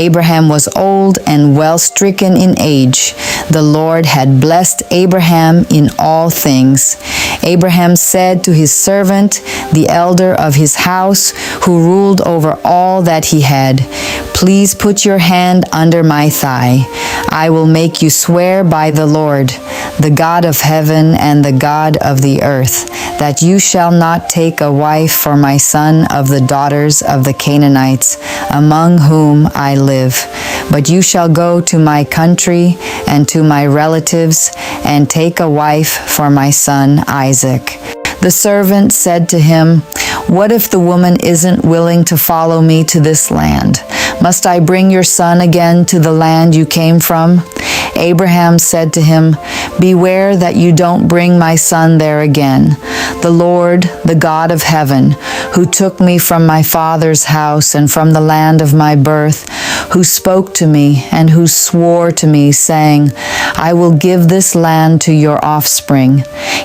Abraham was old and well stricken in age. The Lord had blessed Abraham in all things. Abraham said to his servant, the elder of his house, who ruled over all that he had, "Please put your hand under my thigh. I will make you swear by the Lord, the God of heaven and the God of the earth, that you shall not take a wife for my son of the daughters of the Canaanites, among whom I live. But you shall go to my country and to my relatives and take a wife for my son Isaac." The servant said to him, "What if the woman isn't willing to follow me to this land? Must I bring your son again to the land you came from?" Abraham said to him, "Beware that you don't bring my son there again. The Lord, the God of heaven, who took me from my father's house and from the land of my birth, who spoke to me and who swore to me, saying, 'I will give this land to your offspring.'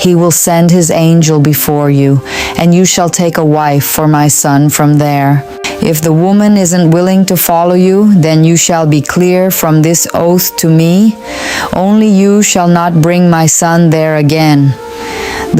He will send his angel before you, and you shall take a wife for my son from there. If the woman isn't willing to follow you, then you shall be clear from this oath to me. Only you shall not bring my son there again."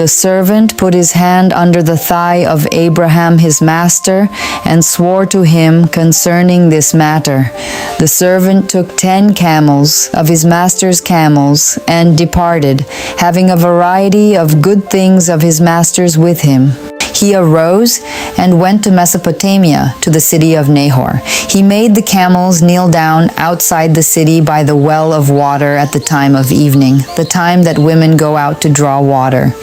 The servant put his hand under the thigh of Abraham his master and swore to him concerning this matter. The servant took 10 camels of his master's camels and departed, having a variety of good things of his master's with him. He arose and went to Mesopotamia, to the city of Nahor. He made the camels kneel down outside the city by the well of water at the time of evening, the time that women go out to draw water.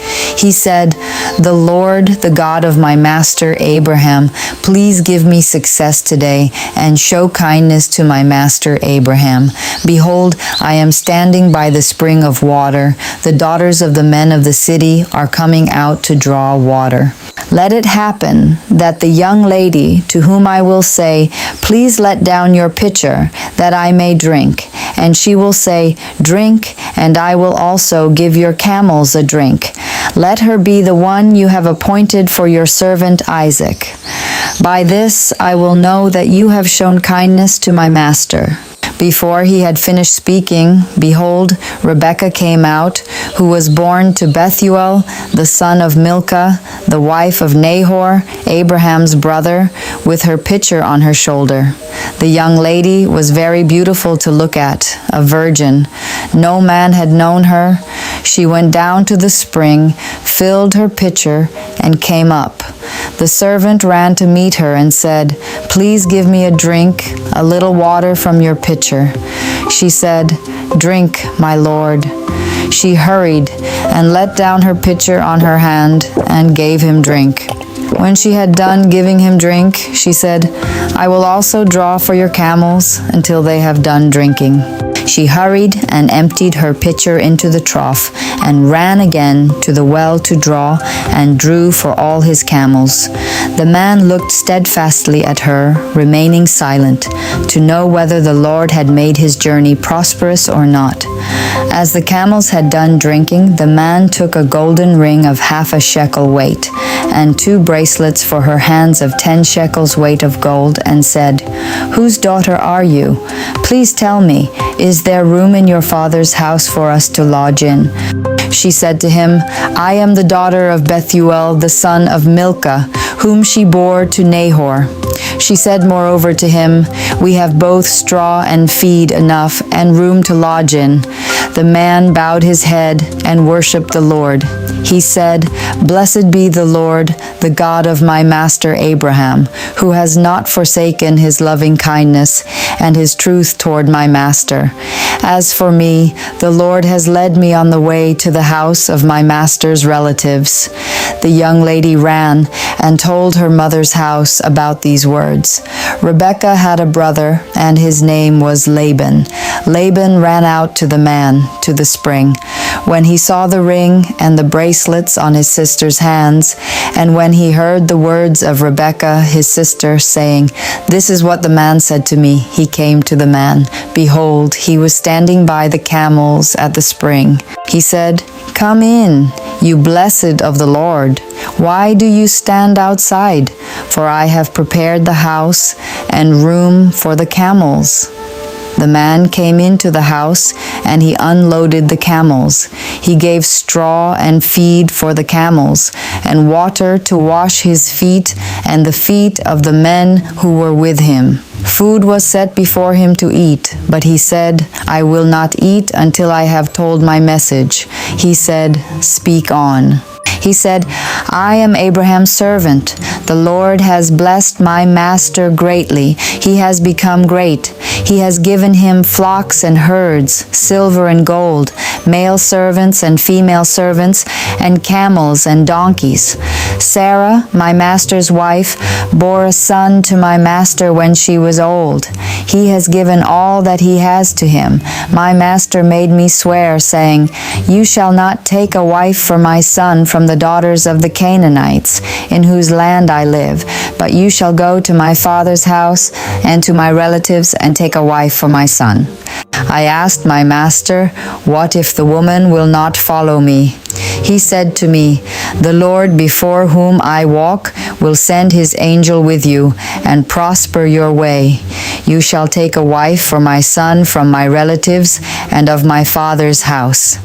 He said, "The Lord, the God of my master Abraham, please give me success today and show kindness to my master Abraham. Behold, I am standing by the spring of water. The daughters of the men of the city are coming out to draw water. Let it happen that the young lady to whom I will say, 'Please let down your pitcher, that I may drink,' and she will say, 'Drink, and I will also give your camels a drink,' let her be the one you have appointed for your servant Isaac. By this I will know that you have shown kindness to my master." Before he had finished speaking, behold, Rebekah came out, who was born to Bethuel, the son of Milcah, the wife of Nahor, Abraham's brother, with her pitcher on her shoulder. The young lady was very beautiful to look at, a virgin. No man had known her. She went down to the spring, filled her pitcher, and came up. The servant ran to meet her and said, "Please give me a drink, a little water from your pitcher." She said, "Drink, my lord." She hurried and let down her pitcher on her hand and gave him drink. When she had done giving him drink, she said, "I will also draw for your camels until they have done drinking." She hurried and emptied her pitcher into the trough and ran again to the well to draw and drew for all his camels. The man looked steadfastly at her, remaining silent, to know whether the Lord had made his journey prosperous or not. As the camels had done drinking, the man took a golden ring of 1/2 shekel weight and 2 bracelets for her hands of 10 shekels weight of gold, and said, "Whose daughter are you? Please tell me, is there room in your father's house for us to lodge in?" She said to him, "I am the daughter of Bethuel, the son of Milcah, whom she bore to Nahor." She said moreover to him, "We have both straw and feed enough and room to lodge in." The man bowed his head and worshipped the Lord. He said, "Blessed be the Lord, the God of my master Abraham, who has not forsaken his loving kindness and his truth toward my master. As for me, the Lord has led me on the way to the house of my master's relatives." The young lady ran and told her mother's house about these words. Rebekah had a brother, and his name was Laban. Laban ran out to the man, to the spring. When he saw the ring and the bracelets on his sister's hands, and when he heard the words of Rebekah his sister, saying, "This is what the man said to me," he came to the man. Behold, he was standing by the camels at the spring. He said, "Come in, you blessed of the Lord. Why do you stand outside? for I have prepared the house and room for the camels." The man came into the house, and he unloaded the camels. He gave straw and feed for the camels, and water to wash his feet and the feet of the men who were with him. Food was set before him to eat, but he said, "I will not eat until I have told my message." He said, "Speak on." He said, "I am Abraham's servant. The Lord has blessed my master greatly. He has become great. He has given him flocks and herds, silver and gold, male servants and female servants, and camels and donkeys. Sarah, my master's wife, bore a son to my master when she was old. He has given all that he has to him. My master made me swear, saying, 'You shall not take a wife for my son from the daughters of the Canaanites, in whose land I live, but you shall go to my father's house and to my relatives and take a wife for my son.' I asked my master, 'What if the woman will not follow me?' He said to me, 'The Lord before whom I walk will send his angel with you and prosper your way. You shall take a wife for my son from my relatives and of my father's house.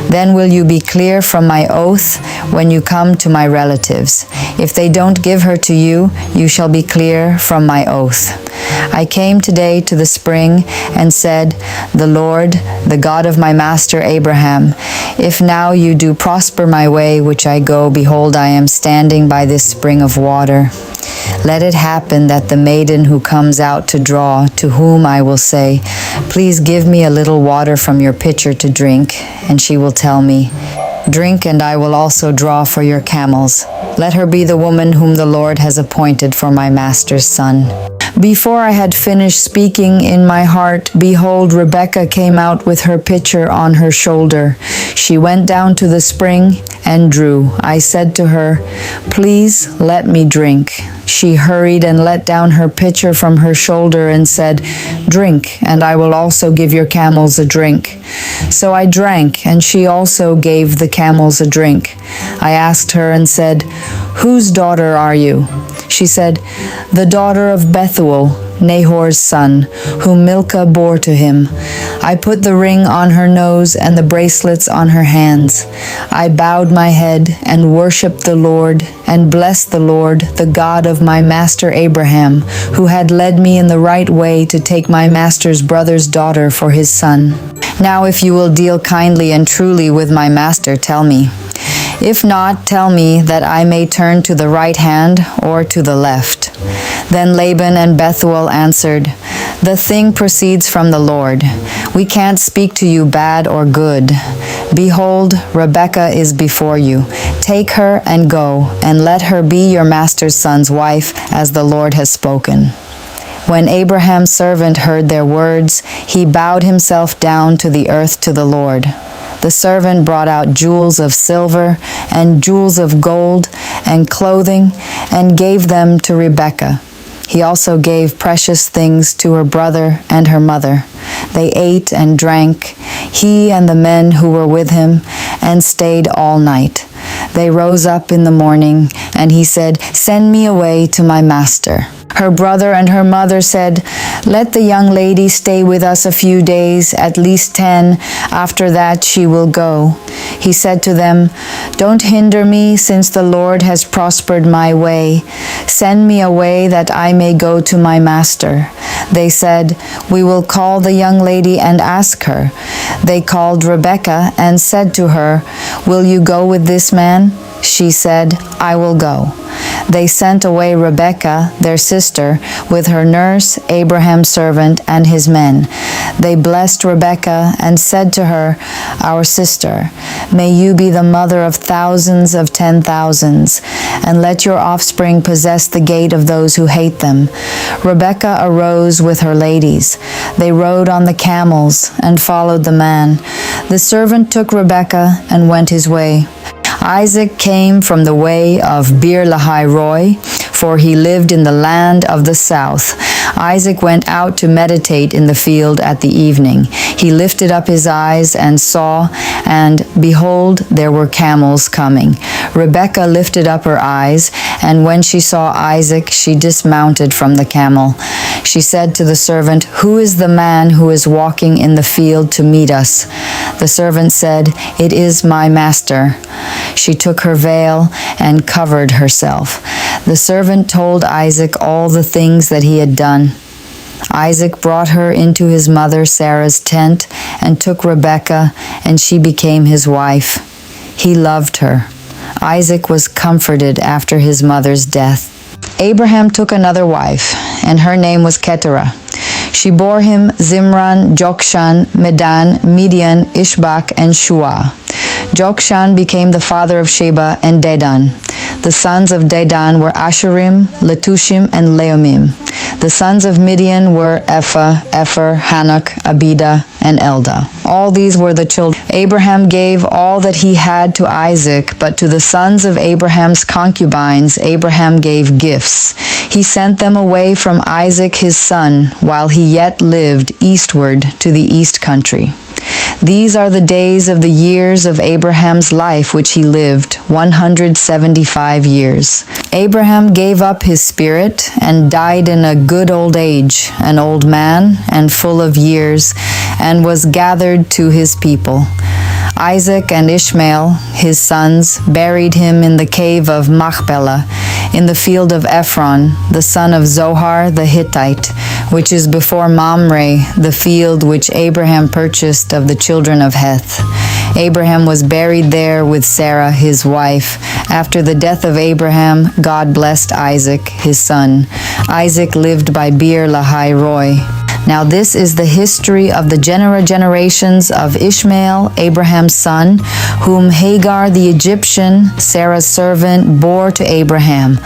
Then will you be clear from my oath when you come to my relatives. If they don't give her to you, you shall be clear from my oath.' I came today to the spring and said, 'The Lord, the God of my master Abraham, if now you do prosper my way which I go, behold, I am standing by this spring of water. Let it happen that the maiden who comes out to draw, to whom I will say, "Please give me a little water from your pitcher to drink," and she will tell me, "Drink, and I will also draw for your camels." Let her be the woman whom the Lord has appointed for my master's son." Before I had finished speaking in my heart, behold, Rebekah came out with her pitcher on her shoulder. She went down to the spring and drew. I said to her, "Please let me drink." She hurried and let down her pitcher from her shoulder and said, "Drink, and I will also give your camels a drink." So I drank, and she also gave the camels a drink. I asked her and said, "Whose daughter are you?" She said, "The daughter of Bethuel, Nahor's son, whom Milcah bore to him." I put the ring on her nose and the bracelets on her hands. I bowed my head and worshipped the Lord and blessed the Lord, the God of my master Abraham, who had led me in the right way to take my master's brother's daughter for his son. Now if you will deal kindly and truly with my master, tell me. If not, tell me that I may turn to the right hand or to the left." Then Laban and Bethuel answered, "The thing proceeds from the Lord. We can't speak to you bad or good. Behold, Rebekah is before you. Take her and go, and let her be your master's son's wife, as the Lord has spoken." When Abraham's servant heard their words, he bowed himself down to the earth to the Lord. The servant brought out jewels of silver and jewels of gold and clothing and gave them to Rebekah. He also gave precious things to her brother and her mother. They ate and drank, he and the men who were with him, and stayed all night. They rose up in the morning, and he said, "Send me away to my master." Her brother and her mother said, "Let the young lady stay with us a few days, at least 10. After that she will go." He said to them, "Don't hinder me, since the Lord has prospered my way. Send me away that I may go to my master." They said, "We will call the young lady and ask her." They called Rebekah and said to her, "Will you go with this man?" She said, "I will go." They sent away Rebekah, their sister, with her nurse, Abraham's servant, and his men. They blessed Rebekah and said to her, "Our sister, may you be the mother of thousands of 10,000s, and let your offspring possess the gate of those who hate them." Rebekah arose with her ladies. They rode on the camels and followed the man. The servant took Rebekah and went his way. Isaac came from the way of Beer-lahai-roi, for he lived in the land of the south. Isaac went out to meditate in the field at the evening. He lifted up his eyes and saw, and behold, there were camels coming. Rebekah lifted up her eyes, and when she saw Isaac, she dismounted from the camel. She said to the servant, "Who is the man who is walking in the field to meet us?" The servant said, "It is my master." She took her veil and covered herself. The servant told Isaac all the things that he had done. Isaac brought her into his mother Sarah's tent and took Rebekah, and she became his wife. He loved her. Isaac was comforted after his mother's death. Abraham took another wife, and her name was Keturah. She bore him Zimran, Jokshan, Medan, Midian, Ishbak, and Shua. Jokshan became the father of Sheba and Dedan. The sons of Dedan were Asherim, Letushim, and Leumim. The sons of Midian were Ephah, Epher, Hanok, Abida, and Eldah. All these were the children. Abraham gave all that he had to Isaac, but to the sons of Abraham's concubines Abraham gave gifts. He sent them away from Isaac his son, while he yet lived, eastward to the east country. These are the days of the years of Abraham's life which he lived, 175 years. Abraham gave up his spirit and died in a good old age, an old man and full of years, and was gathered to his people. Isaac and Ishmael, his sons, buried him in the cave of Machpelah, in the field of Ephron, the son of Zohar the Hittite, which is before Mamre, the field which Abraham purchased of the children of Heth. Abraham was buried there with Sarah, his wife. After the death of Abraham, God blessed Isaac, his son. Isaac lived by Beer Lahai Roi. Now this is the history of the generations of Ishmael, Abraham's son, whom Hagar the Egyptian, Sarah's servant, bore to Abraham.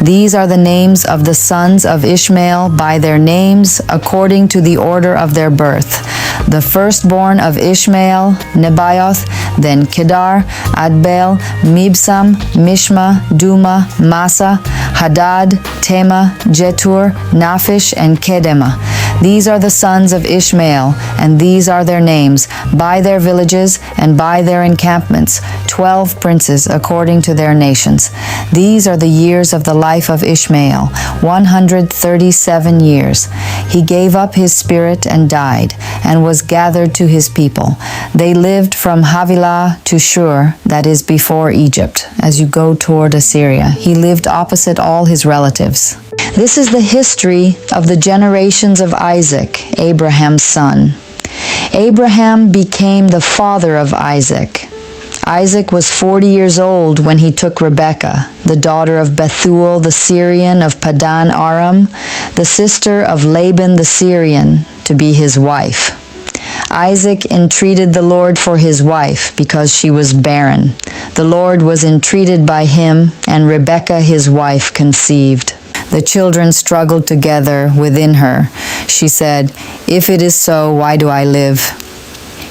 These are the names of the sons of Ishmael by their names according to the order of their birth. The firstborn of Ishmael, Nebaioth, then Kedar, Adbel, Mibsam, Mishma, Duma, Massa, Hadad, Tema, Jetur, Naphish, and Kedema. These are the sons of Ishmael, and these are their names, by their villages and by their encampments, 12 princes according to their nations. These are the years of the life of Ishmael, 137 years. He gave up his spirit and died, and was gathered to his people. They lived from Havilah to Shur, that is before Egypt, as you go toward Assyria. He lived opposite all his relatives. This is the history of the generations of Isaac, Abraham's son. Abraham became the father of Isaac. Isaac was 40 years old when he took Rebekah, the daughter of Bethuel the Syrian of Padan Aram, the sister of Laban the Syrian, to be his wife. Isaac entreated the Lord for his wife because she was barren. The Lord was entreated by him, and Rebekah his wife conceived. The children struggled together within her. She said, "If it is so, why do I live?"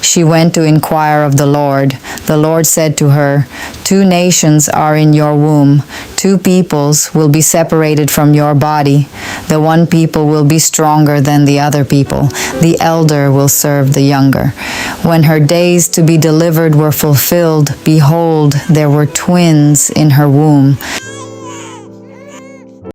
She went to inquire of the Lord. The Lord said to her, "Two nations are in your womb. Two peoples will be separated from your body. The one people will be stronger than the other people. The elder will serve the younger." When her days to be delivered were fulfilled, behold, there were twins in her womb.